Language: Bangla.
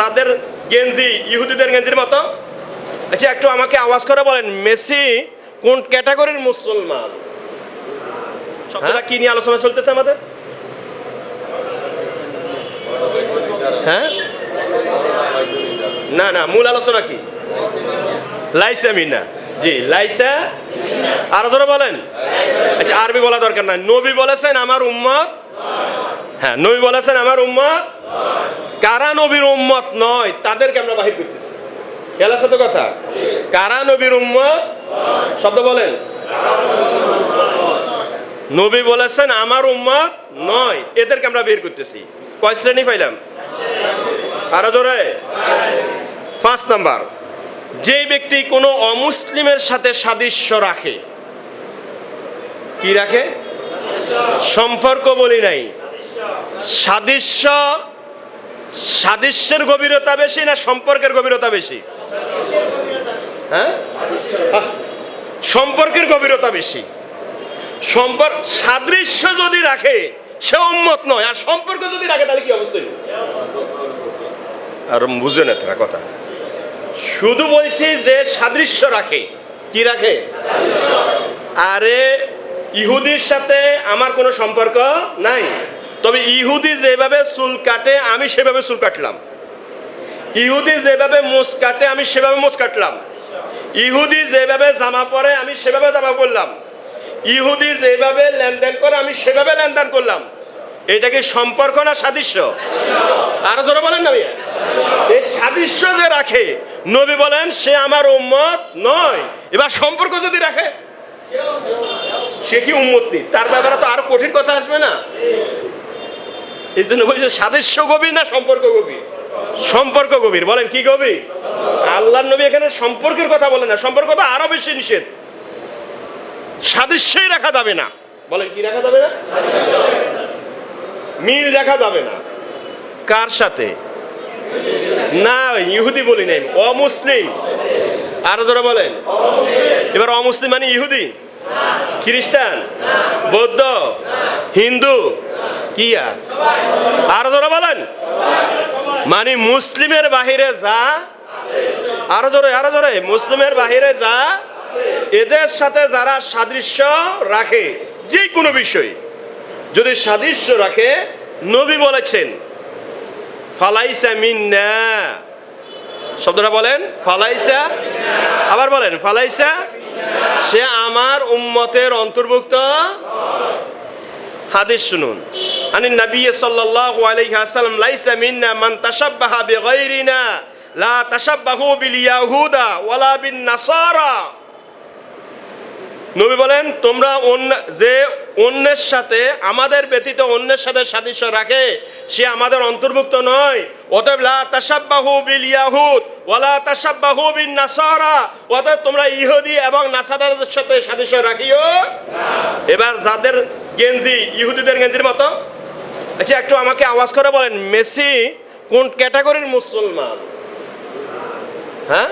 যাদের গেঞ্জি ইহুদিদের গেঞ্জির মতো। আচ্ছা একটু আমাকে আওয়াজ করে বলেন, মেসি কোন ক্যাটাগরির মুসলমান? শব্দটা কি নিয়ে আলোচনা চলতেছে আমাদের? হ্যাঁ না না, মূল আলোচনা কি? লাইসা মিনা। জি লাইসা। আরো জোরে বলেন। আচ্ছা আরবি বলা দরকার নাই। নবী বলেছেন আমার উম্মত। হ্যাঁ নবী বলেছেন আমার উম্মত। কারা নবীর উম্মত নয় তাদেরকে আমরা বাহির করতেছি। খেয়াল আছে তো কথা? কারা নবীর উম্মত শব্দ বলেন। নবী বলেছেন আমার উম্মত নয়, এদেরকে আমরা বের করতেছি। কয় শ্রেণী পাইলাম? আরো জোরে। 5 নাম্বার, যে ব্যক্তি কোনো অমুসলিমের সাথে সাদৃশ্য রাখে। কি রাখে? সম্পর্ক বলি নাই, সাদৃশ্য। সাদৃশ্যের গভীরতা বেশি না সম্পর্কের গভীরতা বেশি? হ্যাঁ সম্পর্কের গভীরতা বেশি। সাদৃশ্য যদি রাখে সে উম্মত নয়, আর সম্পর্ক যদি রাখে তাহলে কি অবস্থা? আর বুঝে না তারা কথা। শুধু বলছি যে সাদৃশ্য রাখে। কি রাখে? আরে ইহুদির সাথে আমার কোনো সম্পর্ক নাই, তবে ইহুদি যেভাবে চুল কাটে আমি সেভাবে চুল কাটলাম। ইহুদি যেভাবে মোচ কাটে আমি সেভাবে মোচ কাটলাম। ইহুদি যেভাবে জামা পরে আমি সেভাবে জামা পরলাম। ইহুদি যেভাবে লেনদেন করে আমি সেভাবে লেনদেন করলাম। এটা কি সম্পর্ক না সাদৃশ্য? আরো জোরে বলেন না ভাইয়া। এই সাদৃশ্য যে রাখে নবী বলেন সে আমার উম্মত নয়। এবার সম্পর্ক যদি রাখে সে কি উম্মত নেই? তার ব্যাপারে তো আরো কঠিন কথা আসবে না? এই জন্য বলছে সাদৃশ্য গভীর না সম্পর্ক গভীর? সম্পর্ক গভীর। বলেন কি গভীর? আল্লাহর নবী এখানে সম্পর্কের কথা বলেন না, সম্পর্ক তো আরো বেশি নিষেধ। সাদৃশ্যই রাখা যাবে না। বলেন কি রাখা যাবে না? মিল রাখা যাবে না। কার সাথে? না ইহুদি বলি নাই, অমুসলিম। আরো জোরে বলেন। এবার অমুসলিম মানে ইহুদি, খ্রিস্টান, বৌদ্ধ, হিন্দু, কি আরো জোরে বলেন। মানে মুসলিমের বাহিরে যা, আরো জোরে আরো জোরে, মুসলিমের বাহিরে যা, এদের সাথে যারা সাদৃশ্য রাখে যে কোনো বিষয় যদি সাদৃশ্য রাখে, নবী বলেছেন ফালাইসা মিন্না। শব্দটা বলেন, ফালাইসা। আবার বলেন ফালাইসা। সে আমার উম্মতের অন্তর্ভুক্ত। হাদিস শুনুন। আনিন নবী সাল্লাল্লাহু আলাইহি ওয়াসাল্লাম লাইসা মিন্না মান তাশাব্বাহা বিগাইরিনা লা তাশাব্বাহু বিল ইয়াহুদা ওয়ালা বিন নাসারা। নবী বলেন তোমরা যে অন্যের সাথে, আমাদের ব্যতীত অন্যের সাথে সাদৃশ্য রাখে সে আমাদের অন্তর্ভুক্ত নয়। অতএব লা তাশাব্বাহু বিল ইয়াহুদ ওয়ালা তাশাব্বাহু বিন নাসারা। অতএব তোমরা ইহুদি এবং নাসারাদের সাথে সাদৃশ্য রাখিও না। এবার যাদের গেঞ্জি ইহুদিদের গেঞ্জির মতো। আচ্ছা একটু আমাকে আওয়াজ করে বলেন, মেসি কোন ক্যাটাগরির মুসলমান? হ্যাঁ